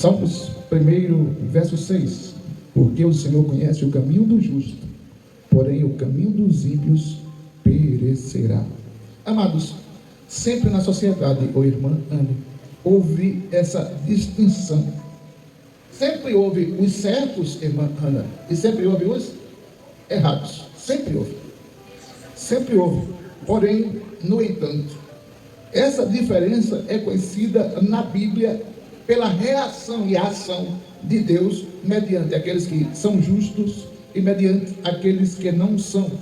Salmos 1, verso 6. Porque o Senhor conhece o caminho do justo, porém o caminho dos ímpios perecerá. Amados, sempre na sociedade, irmã Anne, houve essa distinção. Sempre houve os certos, irmã Ana, e sempre houve os errados. Sempre houve. Sempre houve. Porém, no entanto, essa diferença é conhecida na Bíblia pela reação e ação de Deus mediante aqueles que são justos e mediante aqueles que não são.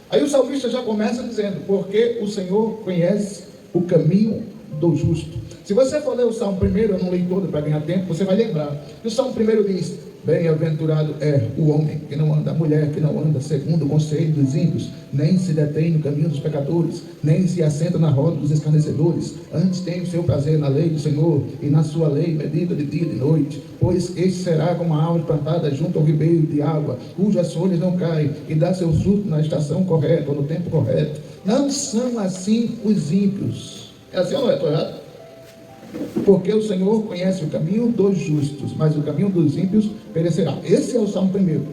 Aí o salmista já começa dizendo: porque o Senhor conhece o caminho do justo. Se você for ler o Salmo 1, eu não leio todo para ganhar tempo, você vai lembrar que o Salmo 1 diz: bem-aventurado é o homem que não anda, a mulher que não anda segundo o conselho dos ímpios, nem se detém no caminho dos pecadores, nem se assenta na roda dos escarnecedores. Antes tem o seu prazer na lei do Senhor, e na sua lei medita de dia e de noite. Pois este será como a árvore plantada junto ao ribeiro de água, cujas folhas não caem, e dá seu fruto na estação correta, ou no tempo correto. Não são assim os ímpios. É assim ou não é? Estou errado? Porque o Senhor conhece o caminho dos justos, mas o caminho dos ímpios perecerá. Esse é o Salmo 1.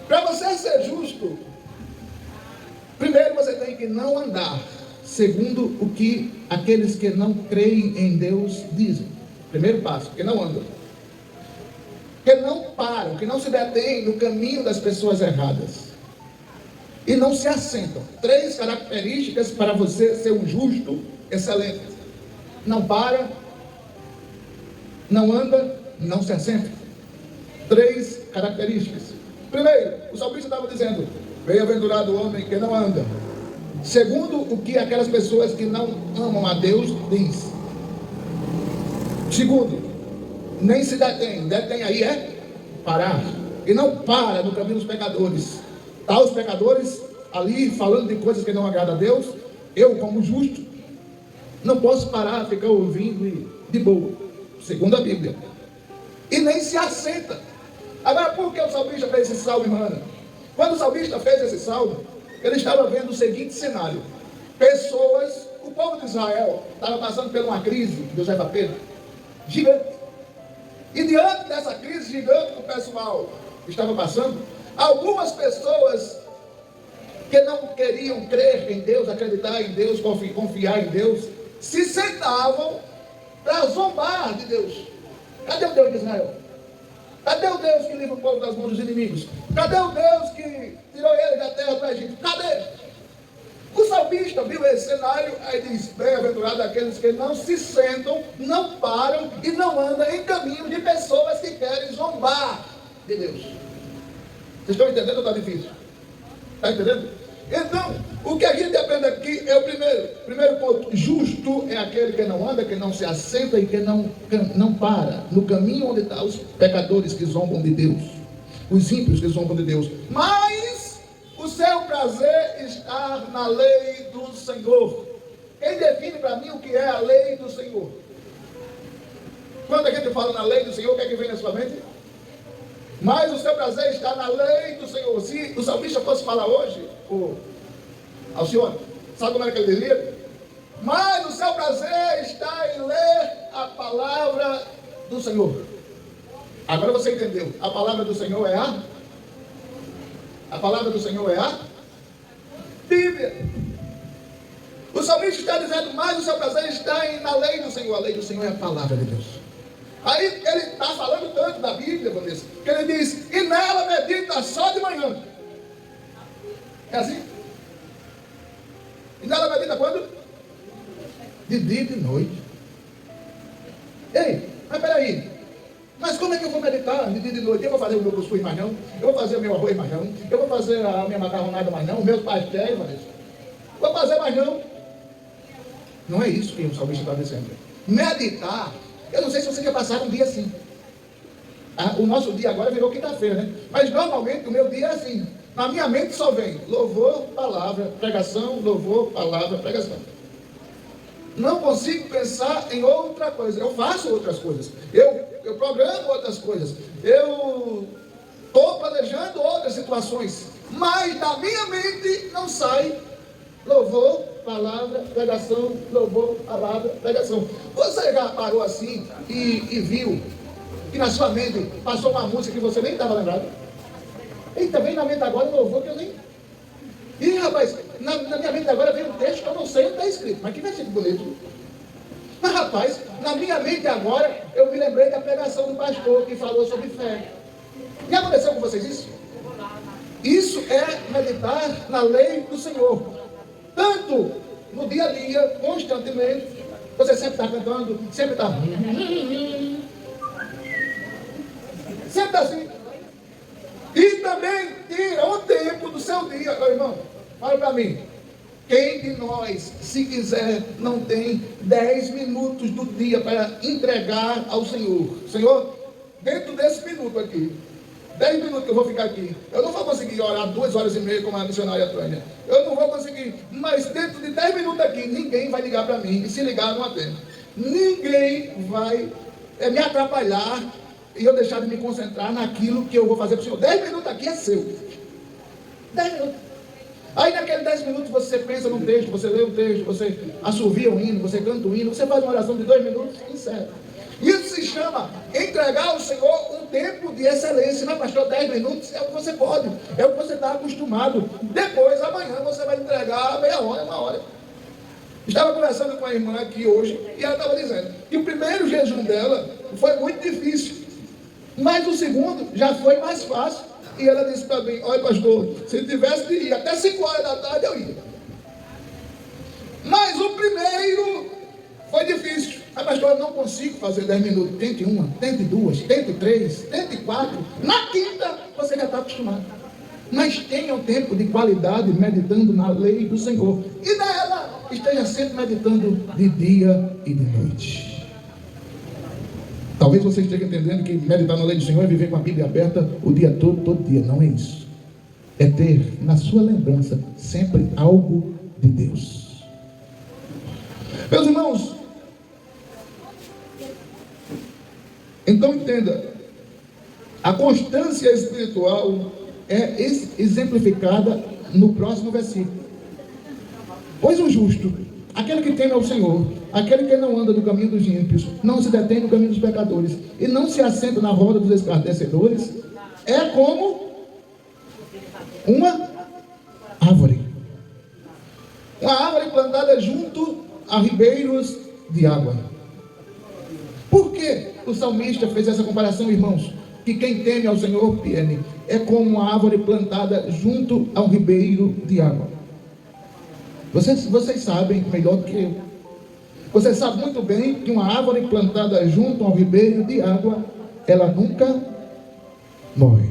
Para você ser justo, primeiro você tem que não andar segundo o que aqueles que não creem em Deus dizem. Primeiro passo, que não andam, que não param, que não se detêm no caminho das pessoas erradas e não se assentam. 3 características para você ser um justo excelente: não para, não anda, não se assenta. 3 características. Primeiro, o salmista estava dizendo: bem-aventurado o homem que não anda segundo o que aquelas pessoas que não amam a Deus diz. Segundo, nem se detém. Detém aí é parar. E não para no caminho dos pecadores. Tá os pecadores ali falando de coisas que não agradam a Deus. Eu, como justo, não posso parar, ficar ouvindo e de boa, segundo a Bíblia. E nem se assenta. Agora, por que o salmista fez esse salmo, irmã? Quando o salmista fez esse salmo, ele estava vendo o seguinte cenário: pessoas, o povo de Israel estava passando por uma crise, Deus leva Pedro, gigante. E diante dessa crise gigante que o pessoal estava passando, algumas pessoas que não queriam crer em Deus, acreditar em Deus, confiar em Deus, se sentavam para zombar de Deus. Cadê o Deus de Israel? Cadê o Deus que livra o povo das mãos dos inimigos? Cadê o Deus que tirou ele da terra do Egito? Cadê? O salmista viu esse cenário, aí diz: bem-aventurado aqueles que não se sentam, não param e não andam em caminho de pessoas que querem zombar de Deus. Vocês estão entendendo ou está difícil? Está entendendo? Então, o que a gente aprende aqui é o primeiro ponto: justo é aquele que não anda, que não se assenta e que não para no caminho onde estão os pecadores que zombam de Deus, os ímpios que zombam de Deus. Mas o seu prazer está na lei do Senhor. Quem define para mim o que é a lei do Senhor? Quando a gente fala na lei do Senhor, o que é que vem na sua mente? Mas o seu prazer está na lei do Senhor. Se o salmista fosse falar hoje, Alcione, sabe como é que ele diria? Mas o seu prazer está em ler a palavra do Senhor. Agora você entendeu? A palavra do Senhor é a palavra do Senhor é a Bíblia. O salmista está dizendo: mas o seu prazer está na lei do Senhor. A lei do Senhor é a palavra de Deus. Aí ele está falando tanto da Bíblia, Vanessa, que ele diz: e nela medita só de manhã. É assim? E nela medita quando? De dia e de noite. Ei, mas peraí, mas como é que eu vou meditar de dia e de noite? Eu vou fazer o meu cuscuz mais não? Eu vou fazer o meu arroz mais não? Eu vou fazer a minha macarronada mais não? Meus pastéis, Vanessa? Vou fazer mais não? Não é isso que o salmista está dizendo. Meditar. Eu não sei se você já passaram um dia assim. O nosso dia agora virou quinta-feira, né? Mas normalmente o meu dia é assim. Na minha mente só vem louvor, palavra, pregação, louvor, palavra, pregação. Não consigo pensar em outra coisa. Eu faço outras coisas. Eu programo outras coisas. Eu estou planejando outras situações. Mas da minha mente não sai Louvor, palavra, pregação, louvor, palavra, pregação. Você já parou assim e viu que na sua mente passou uma música que você nem estava lembrado? E também na mente agora louvor que eu nem... Ih, rapaz, na minha mente agora veio um texto que eu não sei onde está escrito, mas que versículo bonito. Mas rapaz, na minha mente agora eu me lembrei da pregação do pastor que falou sobre fé. E aconteceu com vocês isso? Isso é meditar na lei do Senhor. Tanto no dia a dia, constantemente, você sempre está cantando, sempre está... Sempre está assim. E também tira o tempo do seu dia. Meu irmão, olha para mim. Quem de nós, se quiser, não tem 10 minutos do dia para entregar ao Senhor? Senhor, dentro desse minuto aqui, 10 minutos que eu vou ficar aqui, eu não vou conseguir orar 2 horas e meia como a missionária Tânia. Eu não vou conseguir, mas dentro de 10 minutos aqui, ninguém vai ligar para mim. E se ligar, não atendo. Ninguém vai me atrapalhar e eu deixar de me concentrar naquilo que eu vou fazer para o Senhor. 10 minutos aqui é seu. 10 minutos. Aí naqueles 10 minutos você pensa num texto, você lê um texto, você assovia um hino, você canta um hino, você faz uma oração de 2 minutos e encerra. Isso se chama entregar ao Senhor um tempo de excelência. Mas pastor, 10 minutos é o que você pode, é o que você está acostumado. Depois, amanhã, você vai entregar meia hora, 1 hora. Estava conversando com a irmã aqui hoje e ela estava dizendo que o primeiro jejum dela foi muito difícil, mas o segundo já foi mais fácil. E ela disse para mim: olha pastor, se tivesse de ir até 5 horas da tarde eu ia. Mas o primeiro foi difícil. Mas pastor, eu não consigo fazer 10 minutos. Tente uma, tente 2, tente 3, tente 4. Na quinta você já está acostumado. Mas tenha um tempo de qualidade meditando na lei do Senhor. E nela esteja sempre meditando de dia e de noite. Talvez você esteja entendendo que meditar na lei do Senhor é viver com a Bíblia aberta o dia todo dia. Não é isso. É ter na sua lembrança sempre algo de Deus. Meus irmãos, então entenda, a constância espiritual é exemplificada no próximo versículo. Pois o justo, aquele que teme ao Senhor, aquele que não anda no caminho dos ímpios, não se detém no caminho dos pecadores e não se assenta na roda dos escarnecedores, é como uma árvore. Uma árvore plantada junto a ribeiros de água. Por que o salmista fez essa comparação, irmãos? Que quem teme ao Senhor, Piene, é como uma árvore plantada junto ao ribeiro de água. Vocês sabem melhor do que eu. Você sabe muito bem que uma árvore plantada junto ao ribeiro de água, ela nunca morre.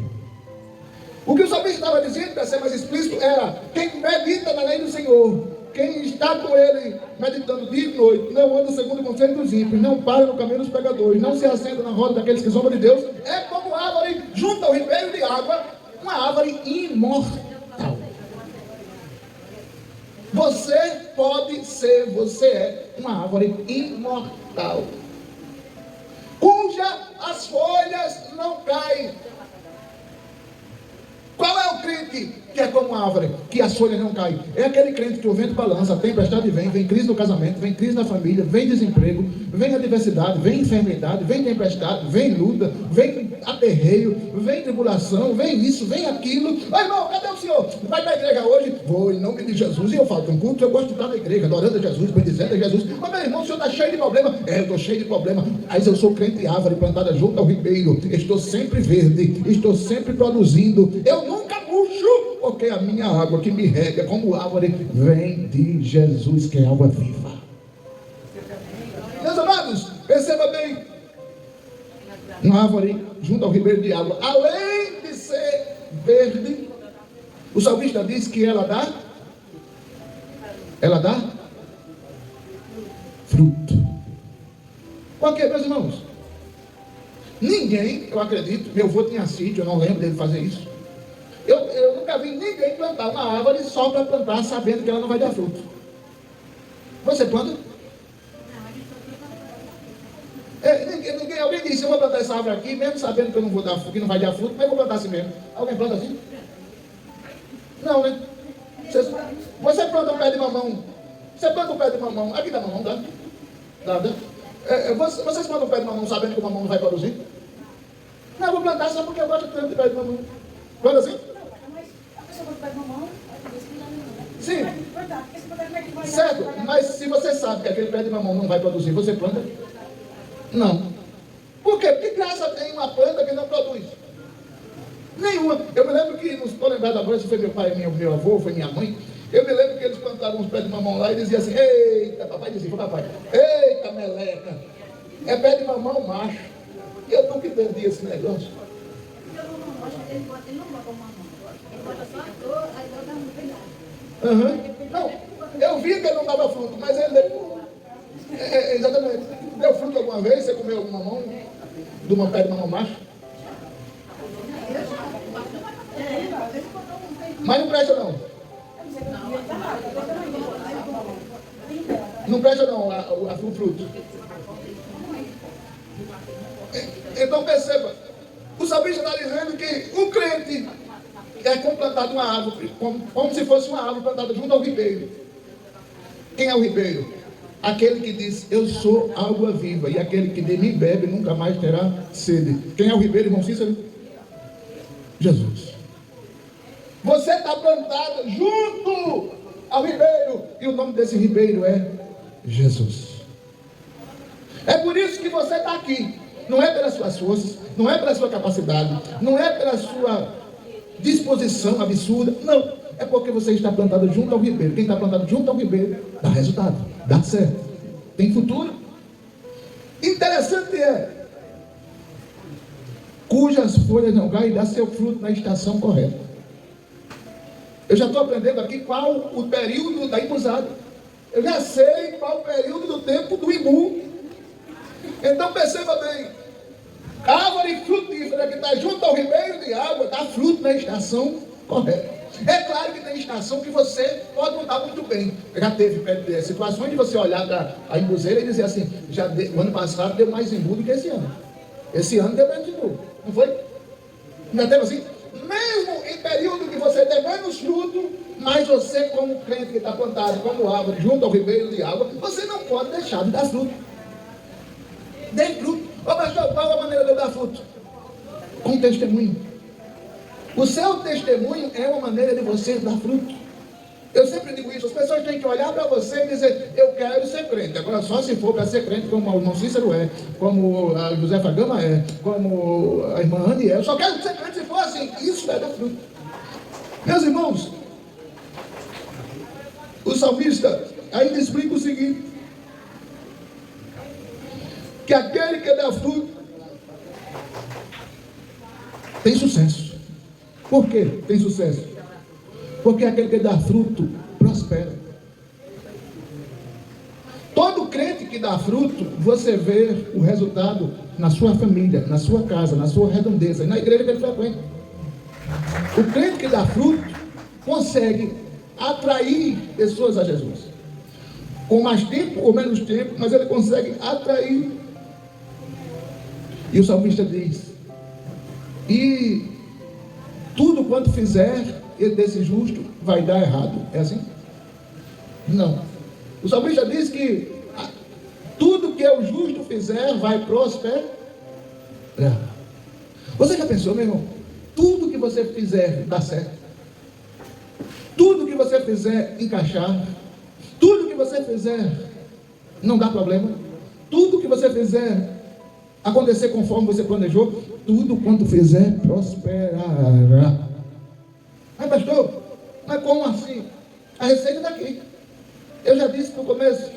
O que o salmista estava dizendo, para ser mais explícito, era: quem medita na lei do Senhor, quem está com ele meditando dia e noite, não anda segundo o conselho dos ímpios, não para no caminho dos pecadores, não se assenta na roda daqueles que zombam de Deus, é como árvore junto ao ribeiro de água, uma árvore imortal. Você pode ser, você é uma árvore imortal, cuja as folhas não caem. Qual é o crente que é como uma árvore, que as folhas não caem? É aquele crente que o vento balança, a tempestade vem crise no casamento, vem crise na família, vem desemprego, vem adversidade, vem enfermidade, vem tempestade, vem luta, vem aperreio, vem tribulação, vem isso, vem aquilo. Mas irmão, cadê o senhor? Vai para a igreja hoje? Vou, em nome de Jesus. E eu falo, tem culto, eu gosto de estar na igreja, adorando a Jesus, bendizendo a Jesus. Mas meu irmão, o senhor está cheio de problema. É, eu estou cheio de problema. Aí eu sou crente árvore plantada junto ao ribeiro. Estou sempre verde, estou sempre produzindo. Eu nunca murcho, porque a minha água que me rega como árvore vem de Jesus, que é água viva. Meus amados, perceba bem, uma árvore junto ao ribeiro de água, além de ser verde, o salmista diz que ela dá fruto. Por quê, meus irmãos? Ninguém, eu acredito, meu avô tinha sítio, eu não lembro dele fazer isso. Eu nunca vi ninguém plantar uma árvore só para plantar, sabendo que ela não vai dar fruto. Você planta? Alguém disse: eu vou plantar essa árvore aqui, mesmo sabendo que eu não vou dar, que não vai dar fruto, mas eu vou plantar assim mesmo. Alguém planta assim? Não, né? Você planta um pé de mamão. Você planta um pé de mamão. Aqui dá mamão, dá? Dá. Vocês plantam um pé de mamão sabendo que o mamão não vai produzir? Não, eu vou plantar só porque eu gosto tanto de pé de mamão. Planta assim? Mas a pessoa planta pé de mamão, sim. Certo, mas se você sabe que aquele pé de mamão não vai produzir, você planta? Não. Por quê? Porque graça tem uma planta que não produz. Nenhuma. Eu me lembro que, não estou lembrado agora se foi meu pai, meu avô, foi minha mãe. Eu me lembro que eles plantavam uns pés de mamão lá e diziam assim: eita, papai dizia, papai, eita meleca, é pé de mamão macho. E eu nunca entendi esse negócio. Ele não bota mamão. Ele bota só a dor, aí dá um pedaço. Não, eu vi que ele não dava fruto, mas ele exatamente. Deu fruto alguma vez? Você comeu algum mamão? De uma pé de mamão macho? Mas não presta não. Não presta não o fruto. Então perceba, o salmista está dizendo que o crente é como plantado uma árvore, como se fosse uma árvore plantada junto ao ribeiro. Quem é o ribeiro? Aquele que diz, eu sou água viva, e aquele que de mim bebe nunca mais terá sede. Quem é o ribeiro, irmão Cícero? Jesus. Você está plantado junto ao ribeiro, e o nome desse ribeiro é Jesus. É por isso que você está aqui. Não é pelas suas forças, não é pela sua capacidade, não é pela sua disposição absurda, não. É porque você está plantado junto ao ribeiro. Quem está plantado junto ao ribeiro dá resultado, dá certo, tem futuro. Interessante é, cujas folhas não caem e dá seu fruto na estação correta. Eu já estou aprendendo aqui qual o período da imbusada. Eu já sei qual o período do tempo do imbu. Então perceba bem, árvore frutífera que está junto ao ribeiro de água dá fruto na estação correta. É claro que tem estação que você pode não estar muito bem. Já teve situações de você olhar para a imbuzeira e dizer assim, o ano passado deu mais imbu do que esse ano. Esse ano deu menos imbu, não foi? Já teve assim? Mesmo em período que você tem menos fruto, mas você como crente que está plantado como árvore junto ao ribeiro de água, você não pode deixar de dar fruto. Dê fruto. Ô pastor, qual a maneira de eu dar fruto? Com testemunho. O seu testemunho é uma maneira de você dar fruto. Eu sempre digo isso, as pessoas têm que olhar para você e dizer, eu quero ser crente. Agora só se for para ser crente como o irmão Cícero é, como a Josefa Gama é, como a irmã Anne é. Eu só quero ser crente se for assim. Isso é dar fruto. Meus irmãos, o salmista ainda explica o seguinte, que aquele que dá fruto tem sucesso. Por que tem sucesso? Porque aquele que dá fruto prospera. Todo crente que dá fruto, você vê o resultado na sua família, na sua casa, na sua redondeza e na igreja que ele frequenta. O crente que dá fruto consegue atrair pessoas a Jesus. Com mais tempo ou menos tempo, mas ele consegue atrair. E o salmista diz, e tudo quanto fizer desse justo vai dar errado. É assim? Não. O salmista diz que tudo que o justo fizer vai prosperar. Você já pensou, meu irmão? Tudo que você fizer dá certo. Tudo que você fizer encaixar. Tudo que você fizer não dá problema. Tudo que você fizer acontecer conforme você planejou, tudo quanto fizer prosperará. Mas pastor, mas como assim? A receita está aqui. Eu já disse no começo,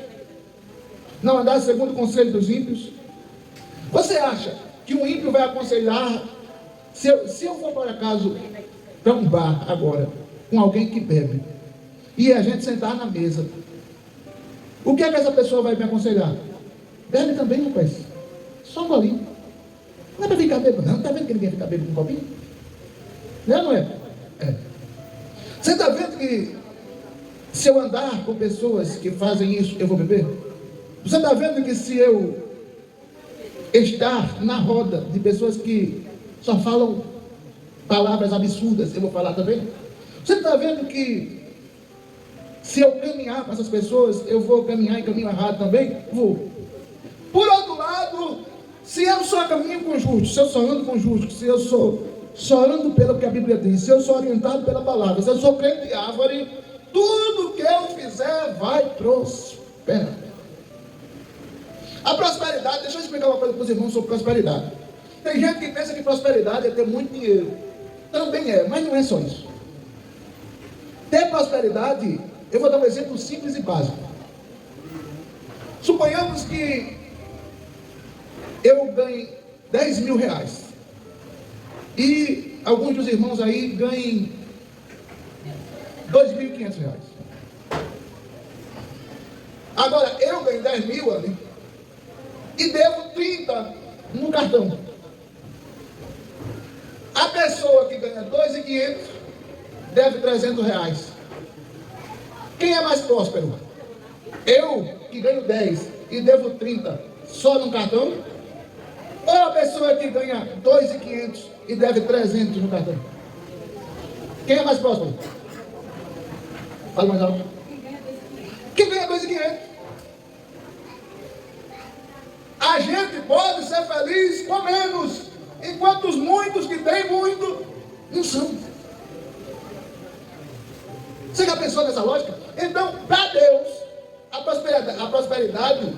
não andar segundo o conselho dos ímpios. Você acha que um ímpio vai aconselhar, se eu for por acaso para um bar agora, com alguém que bebe, e a gente sentar na mesa, o que é que essa pessoa vai me aconselhar? Bebe também, rapaz. Só um golinho. Não é para ficar bêbado, não. Está vendo que ninguém fica bêbado com um copinho? Não é? É. Você está vendo que se eu andar com pessoas que fazem isso, eu vou beber? Você está vendo que se eu estar na roda de pessoas que só falam palavras absurdas, eu vou falar também? Você está vendo que Se eu caminhar com essas pessoas, eu vou caminhar em caminho errado também? Vou. Por outro lado, se eu só caminho com justos, se eu só ando com justos, se eu só ando pelo que a Bíblia diz, se eu sou orientado pela palavra, se eu sou crente de árvore, tudo que eu fizer vai prosperar. A prosperidade, deixa eu explicar uma coisa para os irmãos sobre prosperidade. Tem gente que pensa que prosperidade é ter muito dinheiro. Também é, mas não é só isso. Ter prosperidade, eu vou dar um exemplo simples e básico. Suponhamos que eu ganhe 10 mil reais. E alguns dos irmãos aí ganhem 2.500 reais. Agora, eu ganho 10 mil ali e devo 30 no cartão. A pessoa que ganha 2.500 deve 300 reais. Quem é mais próspero? Eu, que ganho 10 e devo 30 só no cartão? Ou a pessoa que ganha 2.500 e deve 300 no cartão? Quem é mais próspero? Fala mais alto. Quem ganha 2.500? A gente pode ser feliz com menos, enquanto os muitos que têm muito não são. Você já pensou nessa lógica? Então, para Deus, a prosperidade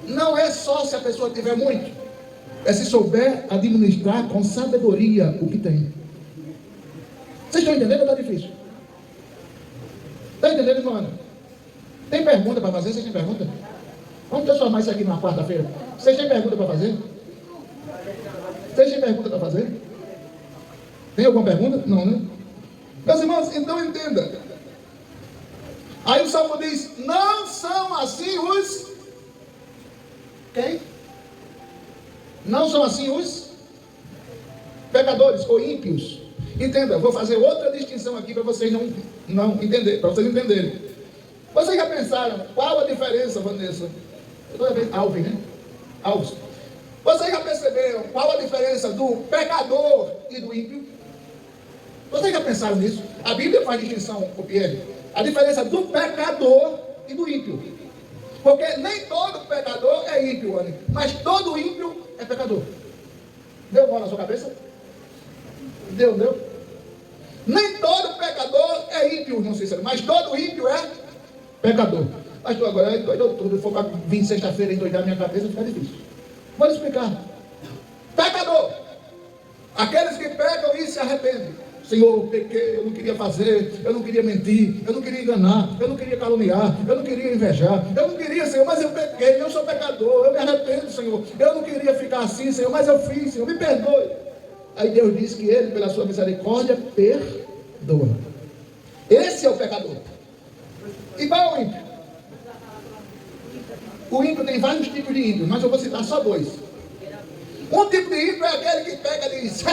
não é só se a pessoa tiver muito, é se souber administrar com sabedoria o que tem. Vocês estão entendendo ou está difícil? Está entendendo, irmão? Tem pergunta para fazer? Vocês têm pergunta? Vamos transformar isso aqui numa quarta-feira. Vocês têm pergunta para fazer? Vocês têm pergunta para fazer? Tem alguma pergunta? Não, né? Meus irmãos, então entenda. Aí o Salmo diz, não são assim os... Quem? Não são assim os pecadores ou ímpios. Entenda, vou fazer outra distinção aqui para vocês não entenderem, para vocês entenderem. Vocês já pensaram qual a diferença, Vanessa? Toda vez Alvin, né? Alves. Vocês já perceberam qual a diferença do pecador e do ímpio? Vocês já pensaram nisso? A Bíblia faz distinção, Pierre. A diferença do pecador e do ímpio. Porque nem todo pecador é ímpio, Anny, mas todo ímpio é pecador. Deu bola na sua cabeça? Deu. Nem todo pecador é ímpio, não sei se é, mas todo ímpio é pecador. Pastor, agora eu for para vir sexta-feira e endoidar minha cabeça, fica difícil. Vou explicar. Pecador. Aqueles que pecam e se arrependem. Senhor, eu pequei, eu não queria fazer, eu não queria mentir, eu não queria enganar, eu não queria caluniar, eu não queria invejar, eu não queria, Senhor, mas eu pequei, eu sou pecador, eu me arrependo, Senhor, eu não queria ficar assim, Senhor, mas eu fiz, Senhor, me perdoe. Aí Deus diz que Ele, pela sua misericórdia, perdoa. Esse é o pecador. Igual o ímpio. O ímpio tem vários tipos de ímpio, mas eu vou citar só dois. Um tipo de ímpio é aquele que pega e diz,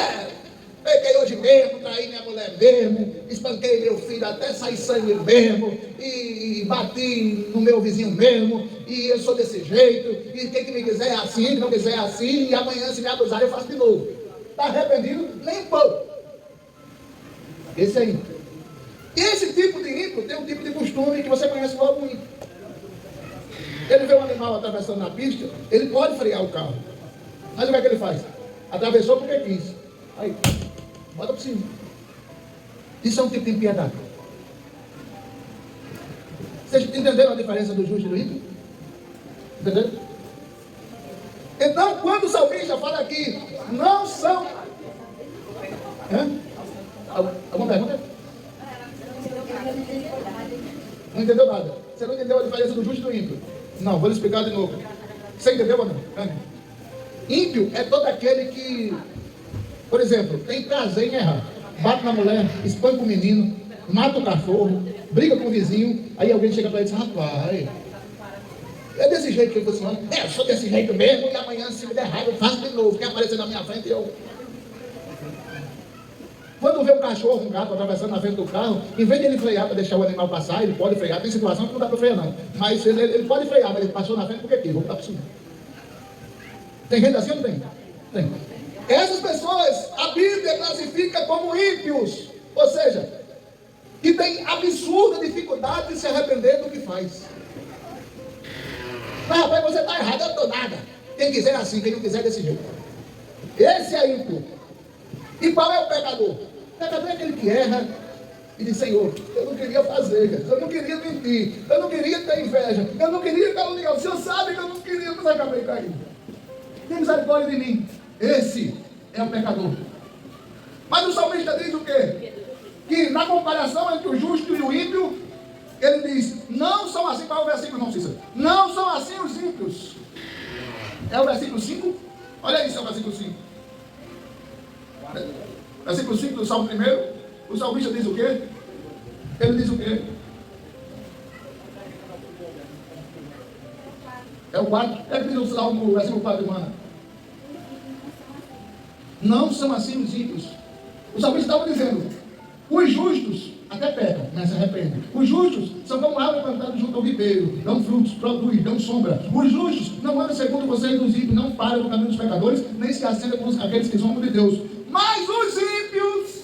peguei hoje mesmo, traí minha mulher mesmo, espanquei meu filho até sair sangue mesmo, e bati no meu vizinho mesmo, e eu sou desse jeito, e quem que me quiser é assim, quem não quiser é assim, e amanhã se me abusar eu faço de novo. Está arrependido? Nem pouco. Esse é ímpio. E esse tipo de ímpio tem um tipo de costume que você conhece logo o ímpio. Ele vê um animal atravessando na pista, ele pode frear o carro. Mas o que é que ele faz? Atravessou porque quis. Aí, bota por cima. Isso é um tipo de impiedade. Vocês entenderam a diferença do justo e do ímpio? Entenderam? Então, quando o salmista fala aqui, não são... Alguma pergunta? Não entendeu nada. Você não entendeu a diferença do justo e do ímpio? Não, vou lhe explicar de novo. Você entendeu ou não? Ímpio é todo aquele que, por exemplo, tem prazer em errar. Bate na mulher, espanca o menino, mata o cachorro, briga com o vizinho, aí alguém chega para ele e diz, rapaz, é desse jeito que ele funciona. Eu sou desse jeito mesmo, e amanhã se me der raiva eu faço de novo. Quem aparecer na minha frente, eu... Quando vê um cachorro, um gato atravessando na frente do carro, em vez de ele frear para deixar o animal passar, ele pode frear. Tem situação que não dá para frear não. Mas ele pode frear, mas ele passou na frente porque quis, vou botar por cima. Tem gente assim ou não tem? Tem. Essas pessoas, a Bíblia classifica como ímpios. Ou seja, que tem absurda dificuldade de se arrepender do que faz. Mas rapaz, você está errado, eu não estou nada. Quem quiser assim, quem não quiser desse jeito. Esse é ímpio. E qual é o pecador? O pecador é aquele que erra e diz: Senhor, eu não queria fazer, eu não queria mentir, eu não queria ter inveja, eu não queria caluniar. O Senhor sabe que eu não queria, mas acabei caindo. Tem misericórdia de mim. Esse é o pecador. Mas o salmista diz o quê? Que na comparação entre o justo e o ímpio, ele diz: não são assim. Qual é o versículo, irmão Cícero? Não são assim os ímpios. É o versículo 5? Olha aí, é o versículo 5. Versículo 5 do Salmo 1. O salmista diz o quê? Ele diz o quê? É o 4. É que diz o Salmo, o versículo 4, irmã. Não são assim os ímpios. O salmista estava dizendo: os justos até pecam, mas se arrependem. Os justos são como árvore plantada junto ao ribeiro, dão frutos, produzem, dão sombra. Os justos não andam segundo vocês dos ímpios, não param no caminho dos pecadores, nem se assentam com aqueles que zombam de Deus. Mas os ímpios,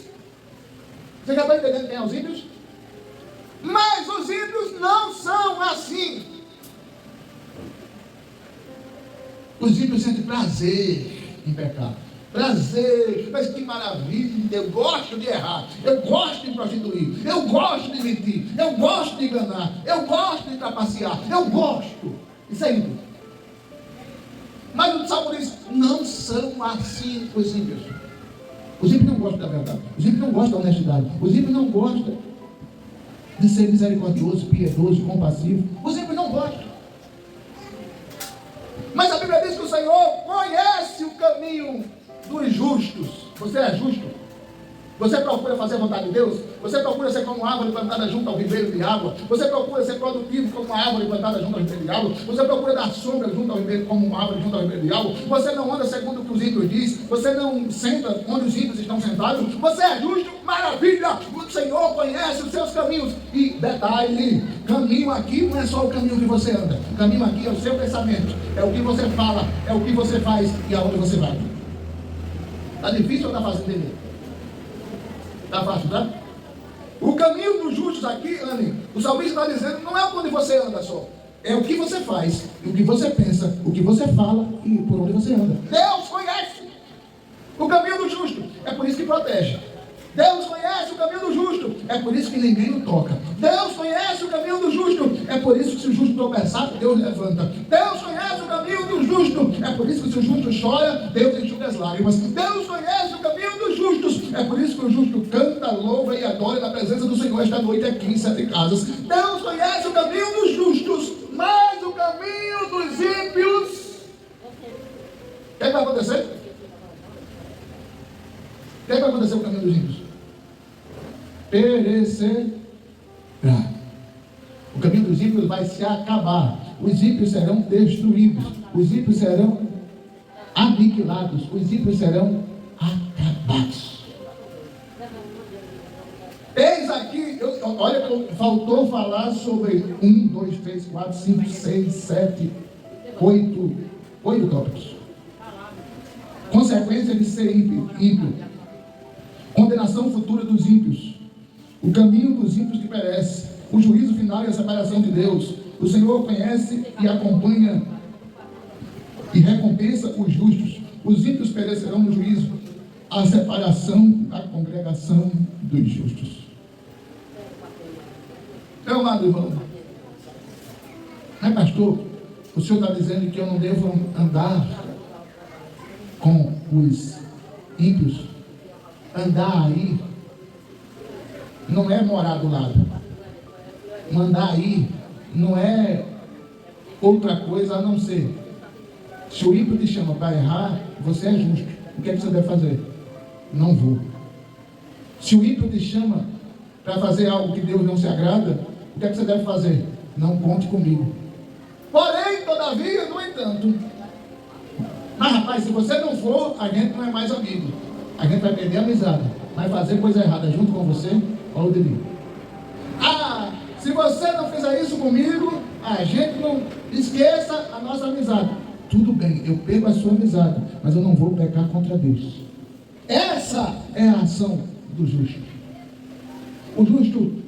você já está entendendo quem é os ímpios? Mas os ímpios não são assim. Os ímpios sentem prazer em pecar. Prazer, mas que maravilha, eu gosto de errar, eu gosto de prostituir, eu gosto de mentir, eu gosto de enganar, eu gosto de trapacear, eu gosto. Isso é ímpio. Mas o Salmo diz: não são assim os ímpios. Os ímpios não gostam da verdade, os ímpios não gostam da honestidade, os ímpios não gostam de ser misericordioso, piedoso, compassivo. Os ímpios não gostam. Mas a Bíblia diz que o Senhor conhece o caminho dos justos. Você é justo? Você procura fazer a vontade de Deus? Você procura ser como uma árvore plantada junto ao ribeiro de água? Você procura ser produtivo como uma árvore plantada junto ao ribeiro de água? Você procura dar sombra junto ao ribeiro, como uma árvore junto ao ribeiro de água? Você não anda segundo o que os ímpios dizem? Você não senta onde os ímpios estão sentados? Você é justo? Maravilha! O Senhor conhece os seus caminhos. E detalhe, caminho aqui não é só o caminho que você anda. O caminho aqui é o seu pensamento. É o que você fala, é o que você faz e aonde você vai. Está difícil ou está fácil entender? Está fácil, tá? O caminho dos justos aqui, Anne, o salmista está dizendo, não é onde você anda só. É o que você faz, o que você pensa, o que você fala e por onde você anda. Deus conhece o caminho do justo. É por isso que protege. Deus conhece o caminho do justo. É por isso que ninguém o toca. Deus conhece o caminho do justo. É por isso que se o justo tropeçar, Deus levanta. Deus conhece o caminho do justo. É por isso que se o justo chora, Deus enxuga as lágrimas. Deus conhece o caminho dos justos. É por isso que o justo canta, louva e adora na presença do Senhor esta noite aqui em 7 casas. Deus conhece o caminho dos justos, mas o caminho dos ímpios. O que vai acontecer? O que vai acontecer com o caminho dos ímpios? Perecerá. O caminho dos ímpios vai se acabar. Os ímpios serão destruídos. Os ímpios serão aniquilados. Os ímpios serão acabados. Eis aqui, olha, faltou falar sobre 1, 2, 3, 4, 5, 6, 7, 8 tópicos. Consequência de ser ímpio. Condenação futura dos ímpios. O caminho dos ímpios que perece. O juízo final e a separação de Deus. O Senhor conhece e acompanha e recompensa os justos. Os ímpios perecerão no juízo. A separação da congregação dos justos. Meu amado irmão, mas pastor, o senhor está dizendo que eu não devo andar com os ímpios? Andar aí não é morar do lado. Andar aí não é outra coisa a não ser, se o ímpio te chama para errar, você é justo. O que é que você deve fazer? Não vou. Se o ímpio te chama para fazer algo que Deus não se agrada, o que é que você deve fazer? Não conte comigo. Porém, todavia, no entanto, mas rapaz, se você não for, a gente não é mais amigo. A gente vai perder a amizade. Vai fazer coisa errada junto com você, olha o delírio. Ah, se você não fizer isso comigo, a gente não esqueça a nossa amizade. Tudo bem, eu perco a sua amizade, mas eu não vou pecar contra Deus. Essa é a ação do justo. O justo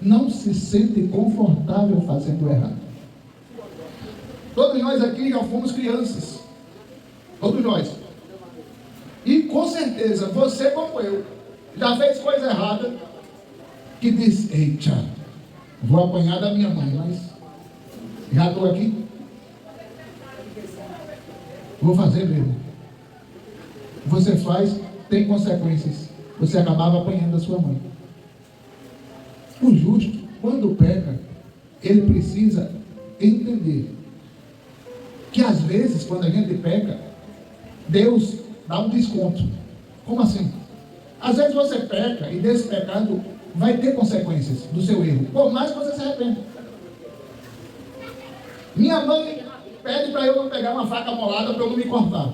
não se sente confortável fazendo errado. Todos nós aqui já fomos crianças. Todos nós. E com certeza, você como eu, já fez coisa errada, que diz, eita, vou apanhar da minha mãe, mas já estou aqui. Vou fazer mesmo. Você faz, tem consequências. Você acabava apanhando da sua mãe. O justo, quando peca, ele precisa entender que às vezes, quando a gente peca, Deus dá um desconto. Como assim? Às vezes você peca e desse pecado vai ter consequências do seu erro, por mais que você se arrependa. Minha mãe pede para eu não pegar uma faca amolada para eu não me cortar.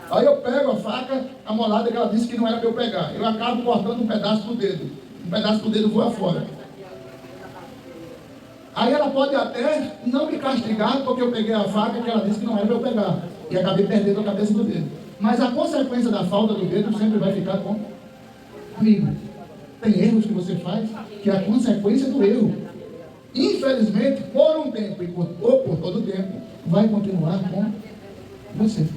Aí eu pego a faca amolada que ela disse que não era para eu pegar. Eu acabo cortando um pedaço do dedo. Um pedaço do dedo voa fora. Aí ela pode até não me castigar porque eu peguei a faca que ela disse que não era para eu pegar. E acabei perdendo a cabeça do dedo. Mas a consequência da falta do dedo sempre vai ficar comigo. Tem erros que você faz que é a consequência do erro. Infelizmente, por um tempo ou por todo o tempo, vai continuar com você.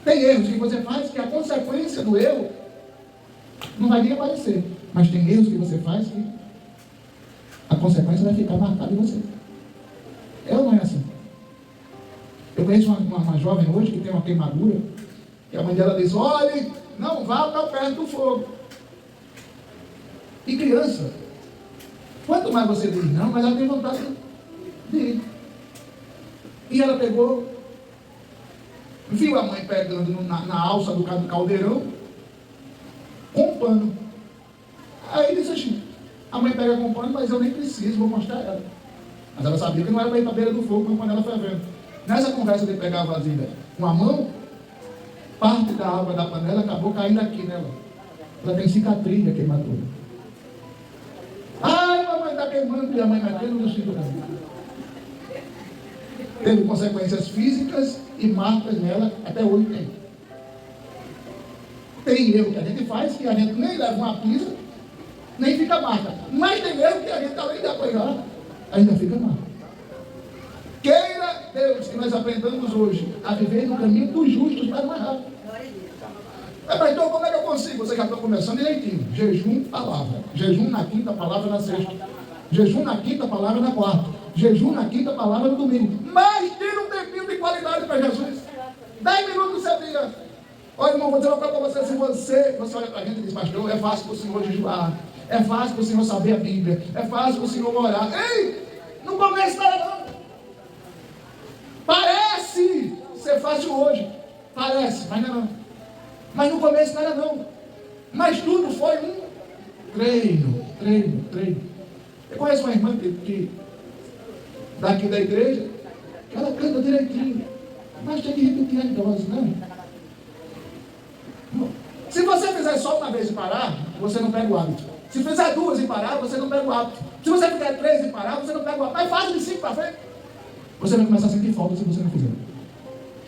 Tem erros que você faz que a consequência do erro não vai nem aparecer. Mas tem erros que você faz que a consequência vai ficar marcada em você. É ou não é assim? Eu conheço uma jovem hoje que tem uma queimadura, e a mãe dela diz, olhe, não vá para perto do fogo. E criança, quanto mais você diz não, mas ela tem vontade de ir. E ela pegou, viu a mãe pegando na alça do caldeirão, com um pano. Aí disse assim, a mãe pega com um pano, mas eu nem preciso, vou mostrar ela. Mas ela sabia que não era para ir para a beira do fogo, como quando ela foi vendo. Nessa conversa de pegar a vasilha com a mão, parte da água da panela acabou caindo aqui nela. Ela tem cicatriz da queimadura. Ai, mamãe está queimando, e a mãe metendo no cinturão. Teve consequências físicas e marcas nela, até hoje tem. Tem erro que a gente faz, que a gente nem leva uma pisa, nem fica marca. Mas tem erro que a gente, além de apanhar, ainda fica marca. Queira Deus que nós aprendamos hoje a viver no caminho dos justos para mais rápido. Mas então como é que eu consigo? Você já está começando direitinho. Jejum, palavra. Jejum na quinta, palavra na sexta. Jejum na quinta, palavra na quarta. Jejum na quinta, palavra no domingo. Mas tira um tempinho de qualidade para Jesus. 10 minutos você dia. Olha, irmão, vou dizer uma coisa para você. Se você olha para a gente e diz, pastor, é fácil para o senhor jejuar. É fácil para o senhor saber a Bíblia. É fácil para o senhor orar. Ei, não começa nada não. Parece ser fácil hoje. Parece, mas não é não. Mas no começo não era não. Mas tudo foi um treino. Eu conheço uma irmã que daqui da igreja, que ela canta direitinho. Mas tem que repetir a dose, não. Se você fizer só uma vez e parar, você não pega o hábito. Se fizer 2 e parar, você não pega o hábito. Se você fizer 3 e parar, você não pega o hábito. Mas faz de 5 para frente. Você vai começar a sentir falta se você não fizer.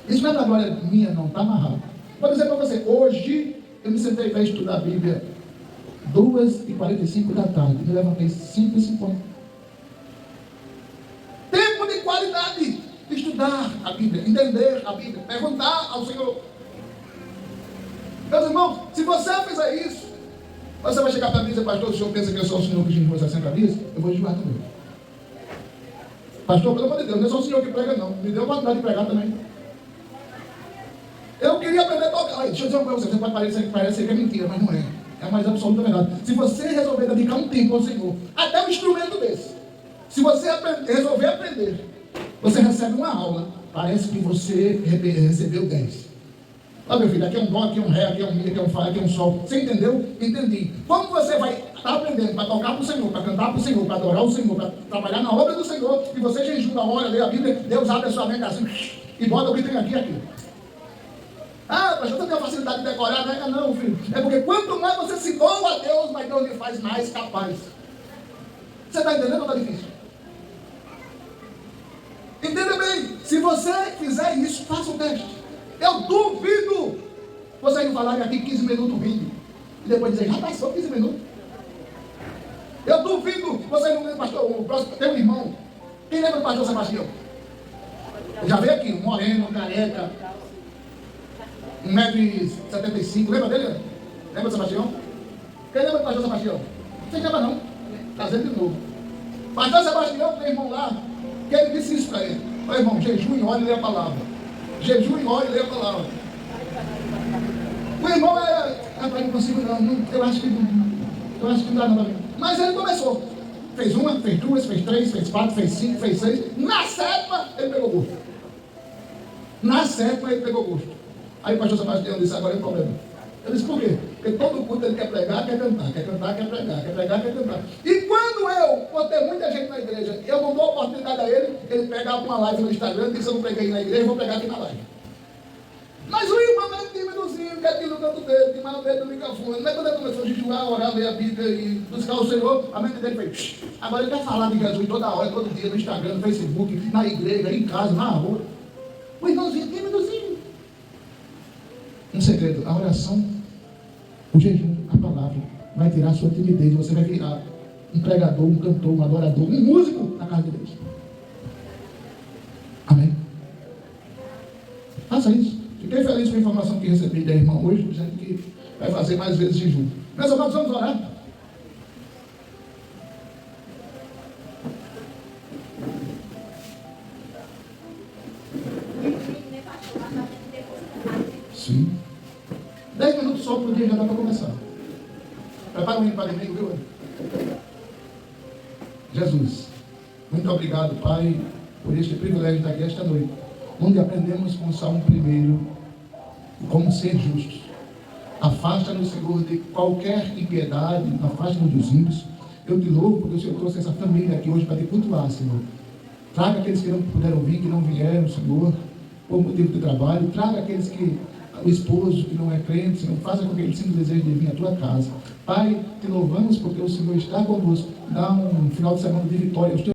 Isso não é da glória minha, não, está amarrado. Vou dizer para você, hoje eu me sentei para estudar a Bíblia 2h45 da tarde. Me levantei 5h50. Tempo de qualidade de estudar a Bíblia, entender a Bíblia, perguntar ao Senhor. Meus irmãos, se você fizer isso, você vai chegar para mim e dizer, pastor, o senhor pensa que eu sou o senhor que jejuou 60 dias? Eu vou jejuar também. Pastor, pelo amor de Deus, não é só o senhor que prega não. Me deu vontade de pregar também. Eu queria aprender a tocar. Deixa eu dizer uma coisa para você, pode parecer que é mentira, mas não é. É a mais absoluta verdade. Se você resolver dedicar um tempo ao Senhor, até um instrumento desse, se você resolver aprender, você recebe uma aula, parece que você recebeu 10. Olha, meu filho, aqui é um dó, aqui é um ré, aqui é um mi, aqui é um fá, aqui é um sol. Você entendeu? Entendi. Como você vai estar aprendendo para tocar para o Senhor, para cantar para o Senhor, para adorar o Senhor, para trabalhar na obra do Senhor, e você jejua, ora, lê a Bíblia, Deus abre a sua mente assim, e bota o que tem aqui. Ah, pastor, você tem a facilidade de decorar? Não, filho. É porque quanto mais você se doa a Deus, mais Deus lhe faz mais capaz. Você está entendendo ou está difícil? Entenda bem. Se você fizer isso, faça o teste. Eu duvido vocês não falarem aqui 15 minutos rindo. E depois dizer, já passou 15 minutos. Eu duvido, vocês não lembram, pastor, o próximo, tem um irmão. Quem lembra do pastor Sebastião? Já veio aqui, um moreno, careca, 1,75 m, lembra dele? Lembra do Sebastião? Quem lembra do pastor Sebastião? Não lembra não, trazendo de novo. Pastor Sebastião, tem irmão lá, que ele disse isso para ele. Ô irmão, jejum e ore e lê a palavra. Jejum e ore e lê a palavra. O irmão rapaz, não consigo não, eu acho que não dá nada. Mas ele começou. Fez uma, fez duas, fez três, fez quatro, fez cinco, fez seis. Na sétima, ele pegou gosto. Na sétima, ele pegou gosto. Aí o pastor Sebastião disse, agora é o problema. Eu disse, por quê? Porque todo culto ele quer pregar, quer cantar, quer cantar, quer pregar, quer pregar, quer cantar. E quando eu botei muita gente na igreja, eu não dou oportunidade a ele pegava uma live no Instagram e disse, eu não preguei na igreja, vou pregar aqui na live. Mas o irmão é tímidozinho, que aqui no canto dele, que mais o dedo do microfone. Mas quando ele começou a jejuar, orar, ler a Bíblia e buscar o Senhor, a mente dele fez, agora ele quer falar de Jesus toda hora, todo dia, no Instagram, no Facebook, na igreja, em casa, na rua. O irmãozinho tímidozinho. Um segredo, a oração, o jejum, a palavra, vai tirar a sua timidez, você vai virar um pregador, um cantor, um adorador, um músico na casa de Deus. Amém? Faça isso. Fiquei feliz com a informação que recebi da irmã hoje, dizendo que vai fazer mais vezes jejum. Meus amados, vamos orar? Sim. 10 minutos só por dia já dá para começar. Prepara um hino para domingo, viu? Jesus, muito obrigado, Pai, por este privilégio daqui esta noite, onde aprendemos com o Salmo 1 como ser justos. Afasta-nos, Senhor, de qualquer impiedade, afasta-nos dos ímpios. Eu te louvo porque o Senhor trouxe essa família aqui hoje para te cultuar, Senhor. Traga aqueles que não puderam vir, que não vieram, Senhor, por motivo de trabalho. Traga aqueles que, o esposo que não é crente, Senhor, faça com que ele sinta o desejo de vir à tua casa. Pai, te louvamos porque o Senhor está conosco. Dá um final de semana de vitória aos teus